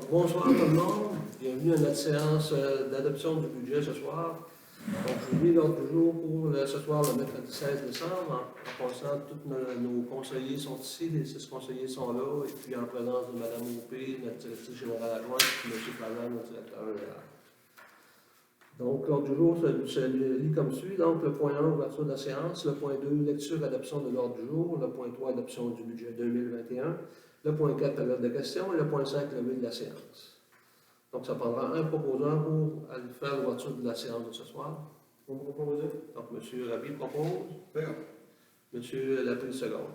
Donc, bonsoir tout le monde. Bienvenue à notre séance d'adoption du budget ce soir. Donc, je vous lis l'ordre du jour pour ce soir, le mercredi 16 décembre. En passant, tous nos conseillers sont ici, les 6 conseillers sont là, et puis en présence de Mme Aupé, notre directrice générale adjointe, et M. Flavin, notre directeur général. Donc, l'ordre du jour se lit comme suit. Donc, le point 1, ouverture de la séance. Le point 2, lecture, adoption de l'ordre du jour. Le point 3, adoption du budget 2021. Le point 4, période de questions. Et le point 5, levée de la séance. Donc, ça prendra un proposant pour aller faire l'ouverture de la séance de ce soir. Vous proposez? Donc, M. Rabi propose. D'accord. M. Lapille seconde.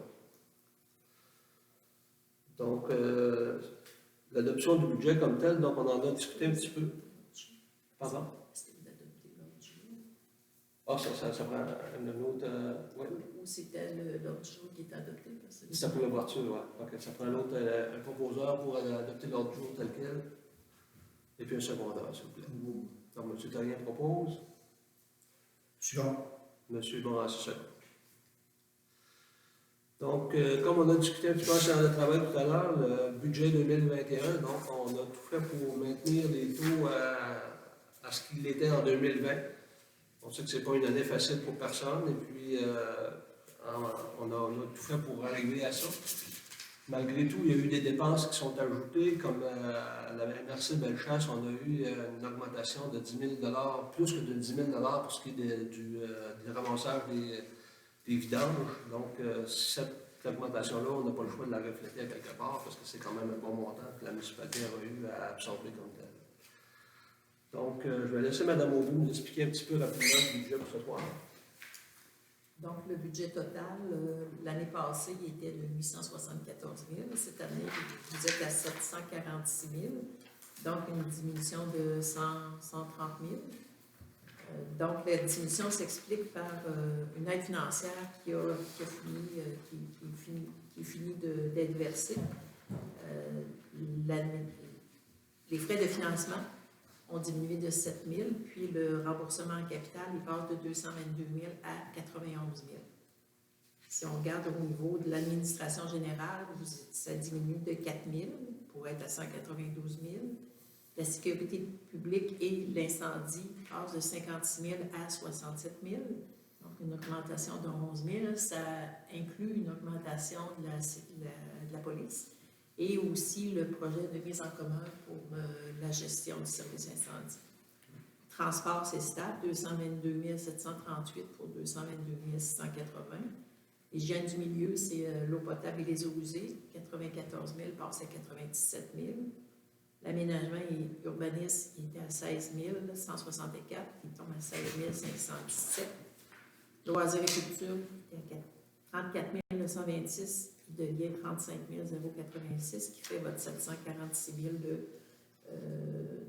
Donc, l'adoption du budget comme tel, donc on en a discuté un petit peu. Pardon? Ah, ça prend une autre. Oui. Ou c'était l'ordre du jour qui est adopté? Ça pour l'ouverture, oui. Okay. Ça prend un proposeur pour adopter l'ordre du jour tel quel. Et puis un secondaire, s'il vous plaît. Donc, M. Terrien propose. Second. M. Morancy second. Donc, comme on a discuté un petit peu en séance de travail tout à l'heure, le budget 2021, donc on a tout fait pour maintenir les taux à ce qu'il était en 2020. On sait que ce n'est pas une année facile pour personne, et puis on a tout fait pour arriver à ça. Malgré tout, il y a eu des dépenses qui sont ajoutées, comme à la MRC Bellechasse, on a eu une augmentation de 10 000 plus que de 10 000 pour ce qui est du ramassage des vidanges. Donc, cette augmentation-là, on n'a pas le choix de la refléter à quelque part, parce que c'est quand même un bon montant que la municipalité a eu à absorber comme tel. Donc, je vais laisser Mme Aubry nous expliquer un petit peu rapidement le budget pour ce soir. Donc, le budget total, l'année passée, il était de 874 000. Cette année, vous êtes à 746 000. Donc, une diminution de 130 000. Donc, la diminution s'explique par une aide financière qui finit d'être versée. Les frais de financement ont diminué de 7 000, puis le remboursement en capital, il passe de 222 000 à 91 000. Si on regarde au niveau de l'administration générale, ça diminue de 4 000 pour être à 192 000. La sécurité publique et l'incendie passent de 56 000 à 67 000. Donc, une augmentation de 11 000. Ça inclut une augmentation de la police et aussi le projet de mise en commun pour la gestion du service incendie. Transport, c'est stable, 222 738 pour 222 680. Hygiène du milieu, c'est l'eau potable et les eaux usées, 94 000 passe à 97 000. L'aménagement et urbanisme, il était à 16 164, il tombe à 16 517. Loisirs et culture, il était à 34 926, il devient 35 086, qui fait votre 746 000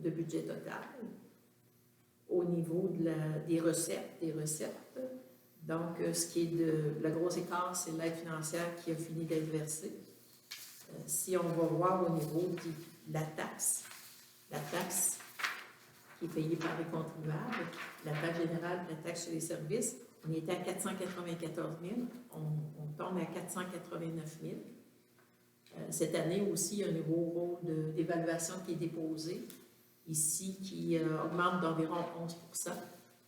de budget total. Au niveau des recettes, donc ce qui est le gros écart, c'est l'aide financière qui a fini d'être versée. Si on va voir au niveau de la taxe qui est payée par les contribuables, la taxe générale, la taxe sur les services, on était à 494 000, on tombe à 489 000. Cette année aussi, il y a un nouveau rôle d'évaluation qui est déposé ici, qui augmente d'environ 11 %.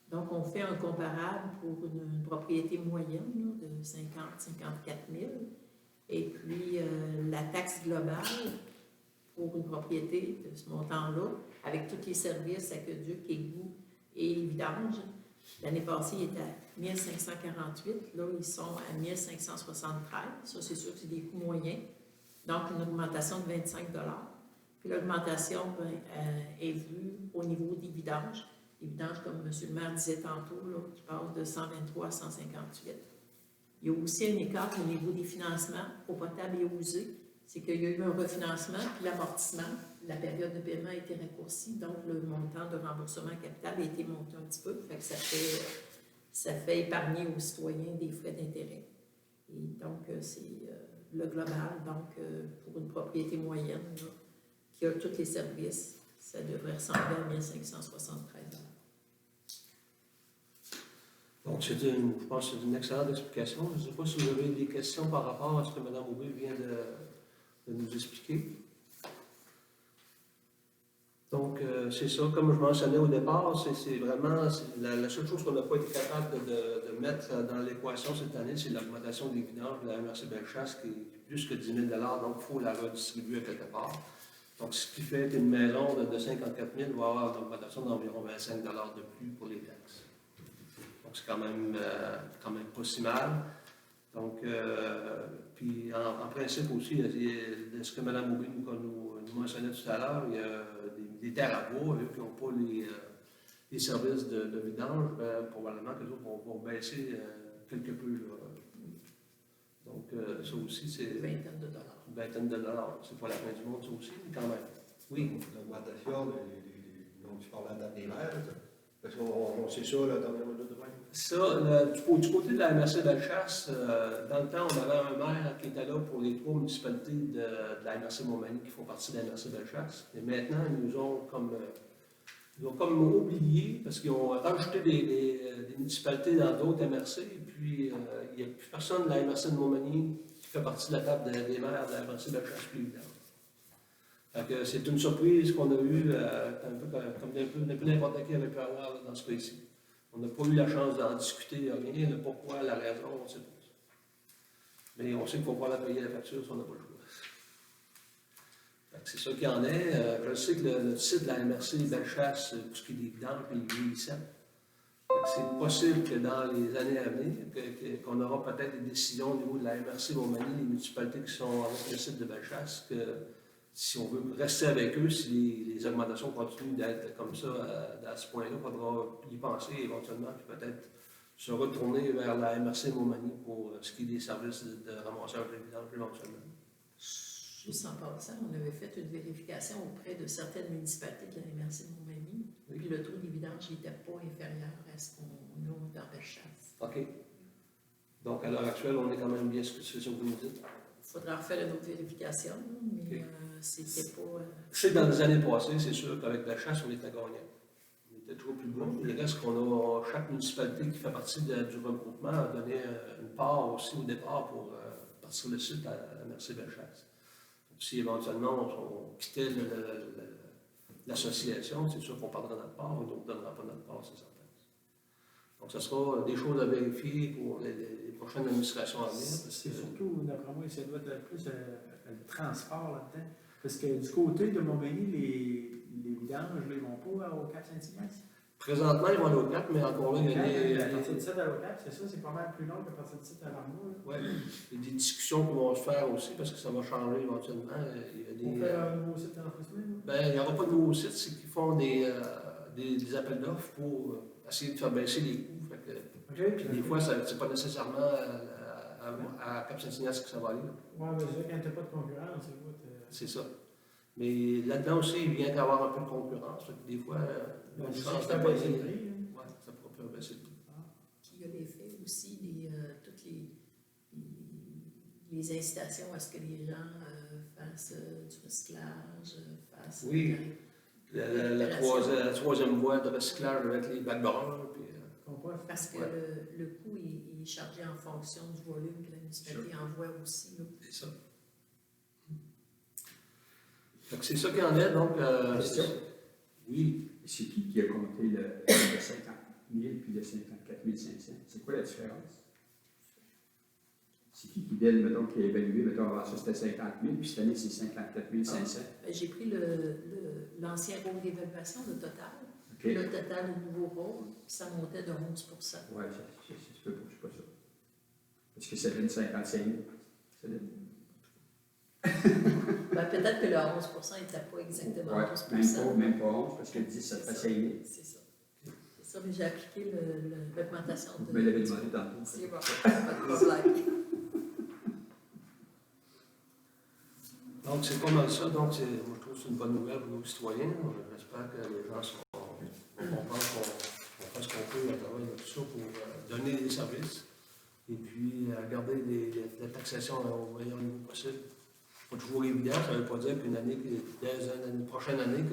Donc, on fait un comparable pour une propriété moyenne là, de 54 000. Et puis, la taxe globale pour une propriété de ce montant-là, avec tous les services, aqueduc, égout et vidange. L'année passée, il était à 1 548. Là, ils sont à 1 573. Ça, c'est sûr que c'est des coûts moyens. Donc, une augmentation de 25 $. Puis l'augmentation est vue au niveau des vidanges. Les vidanges, comme M. le maire disait tantôt, là, qui passent de 123 à 158. Il y a aussi un écart au niveau des financements eau potable et eau usée. C'est qu'il y a eu un refinancement, puis l'amortissement. La période de paiement a été raccourcie, donc le montant de remboursement capital a été monté un petit peu. Fait que ça fait épargner aux citoyens des frais d'intérêt. Et donc, c'est le global. Donc, pour une propriété moyenne là, qui a tous les services, ça devrait ressembler à 1 573 $. Donc, je pense que c'est une excellente explication. Je ne sais pas si vous avez des questions par rapport à ce que Mme Aubry vient de nous expliquer. Donc, c'est ça, comme je mentionnais au départ, c'est vraiment la seule chose qu'on n'a pas été capable de mettre dans l'équation cette année, c'est l'augmentation des vidanges de la MRC Bellechasse qui est plus que 10 000 donc il faut la redistribuer à quelque part. Donc, ce qui fait qu'une maison de 54 000 va avoir une augmentation d'environ 25 de plus pour les taxes. Donc, c'est quand même pas si mal. Donc, puis en principe aussi, de ce que Mme Aubin nous mentionnait tout à l'heure, il y a des terres à bois, eux qui n'ont pas les services de vidange, probablement que les autres vont baisser quelque peu. Là. Donc, ça aussi, c'est Une vingtaine de dollars. une vingtaine de dollars. C'est pas la fin du monde, ça aussi, mais quand même. Oui. L'augmentation, donc tu parles à la date des maires, parce qu'on sait ça, là, dans le monde de demain. Ça, du côté de la MRC Bellechasse, dans le temps, on avait un maire qui était là pour les 3 municipalités de la MRC Montmagny qui font partie de la MRC Bellechasse. Et maintenant, ils nous ont comme oublié, parce qu'ils ont rajouté des municipalités dans d'autres MRC, et puis il n'y a plus personne de la MRC de Montmagny qui fait partie de la table des maires de la MRC Bellechasse plus évidemment. Fait que c'est une surprise qu'on a eue, un peu n'importe qui avait pu avoir là, dans ce cas-ci. On n'a pas eu la chance d'en discuter, rien, le pourquoi, la raison, on ne sait pas. Mais on sait qu'il ne faut pas la payer la facture si on n'a pas le choix. C'est ça qu'il y en est. Je sais que le site de la MRC Bellechasse, tout ce qui est des vidanges, il est vieillissant. C'est possible que dans les années à venir, qu'on aura peut-être des décisions au niveau de la MRC Montmagny, les municipalités qui sont avec le site de Bellechasse, que si on veut rester avec eux, si les augmentations continuent d'être comme ça à ce point-là, il faudra y penser éventuellement, puis peut-être se retourner vers la MRC Montmagny pour ce qui est des services de ramassage de vidange éventuellement. Juste en passant, on avait fait une vérification auprès de certaines municipalités de la MRC de Montmagny, Oui. puis le taux des vidanges n'était pas inférieur à ce qu'on a dans Bellechasse. OK. Donc, à l'heure actuelle, on est quand même bien ce que vous nous dites. Il faudra refaire une autre vérification, mais OK. c'était pas... C'est dans les années passées, c'est sûr qu'avec la chasse, on était gagnant. On était toujours plus bas. Il reste qu'on a, chaque municipalité qui fait partie du regroupement a donné une part aussi au départ pour partir le site à la MRC Bellechasse. Si éventuellement on quittait l'association, c'est sûr qu'on perdra notre part, on ne nous donnera pas notre part, c'est certain. Donc, ce sera des choses à vérifier pour les prochaines administrations à venir. C'est surtout, d'après moi, ça doit être plus le transport là-dedans. Parce que du côté de Montmagny, les vidanges, ils ne vont pas au Cap Saint-Ignace. Présentement, ils vont aller au Cap, mais encore là, il y a À partir de 7 à l'Ocap, c'est ça, c'est pas mal plus long qu'à partir de 7 à l'Armour. ouais, il y a des discussions qui vont se faire aussi parce que ça va changer éventuellement. Il y a des, On fait un nouveau site en semaine. ben, il n'y aura pas de nouveaux sites, c'est qu'ils font des appels d'offres pour essayer de faire baisser les coûts. Fait que, puis des fois, ce n'est pas nécessairement à Cap-Saint-Ignace que ça va aller. Oui, mais c'est quand tu n'as pas de concurrence, C'est ça. Mais là-dedans aussi, il vient d'avoir un peu de concurrence. Fait que des fois, il y a une chance de pas baisser le le prix. Oui, ça pourrait faire baisser le prix. Puis il y a l'effet aussi toutes les incitations à ce que les gens fassent du recyclage, fassent... Oui. La troisième voie de recyclage avec les bacs bruns. Parce que le coût est chargé en fonction du volume que la municipalité envoie aussi. C'est ça. Fait que c'est ça qu'il y en est, donc... Question? Oui. C'est qui a compté le 50 000 puis le 54 500? C'est quoi la différence? C'est qui donne, mettons, qui a évalué, mettons, avant ça c'était 50 000, puis cette année c'est 54 500? J'ai pris l'ancien rôle d'évaluation, le total, Okay. le total au nouveau rôle, ça montait de 11 Oui, ça se peut pas, je sais pas ça. Parce que ça donne 55 000. Ça donne... Ben, peut-être que le 11 n'était pas exactement Ouais, 11 même pas 11, parce que 10, ça fait 5 000. C'est ça. C'est ça, mais j'ai appliqué l'augmentation de... Vous me l'avez demandé tantôt. C'est bon, pas de problème. Donc, c'est pas mal ça. Donc, moi, je trouve que c'est une bonne nouvelle pour nos citoyens. J'espère que les gens comprennent qu'on fait ce qu'on peut à travers tout ça pour donner des services et puis garder la taxation au meilleur niveau possible. Pas toujours évident, ça ne veut pas dire qu'une année, dès une prochaine année,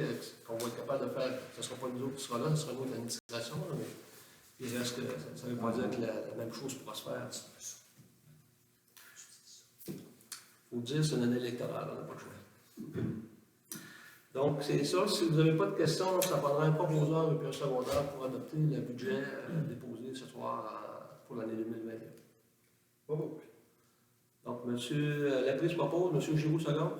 qu'on va être capable de faire, ce ne sera pas nous autres qui sera là, ce sera nous l'administration, mais il reste que ça ne veut pas dire que la même chose pourra se faire. Il faut dire que c'est une année électorale, on n'a pas le choix. Donc, c'est ça. Si vous n'avez pas de questions, ça prendra un proposeur et puis un secondaire pour adopter le budget déposé ce soir pour l'année 2021. Oh, Donc, M. Laprise propose, M. Giroux seconde.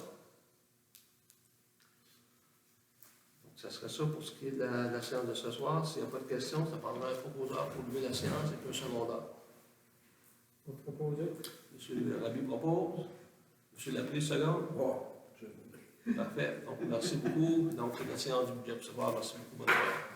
Donc, ça serait ça pour ce qui est de la séance de ce soir. S'il n'y a pas de questions, ça prendra un proposeur pour lever la séance et puis un secondaire. Vous proposez? M. Rabi propose. M. Laprise seconde. bon, Parfait. Donc, merci beaucoup. Donc, c'est la séance du budget pour ce soir. Merci beaucoup. Bonne soirée.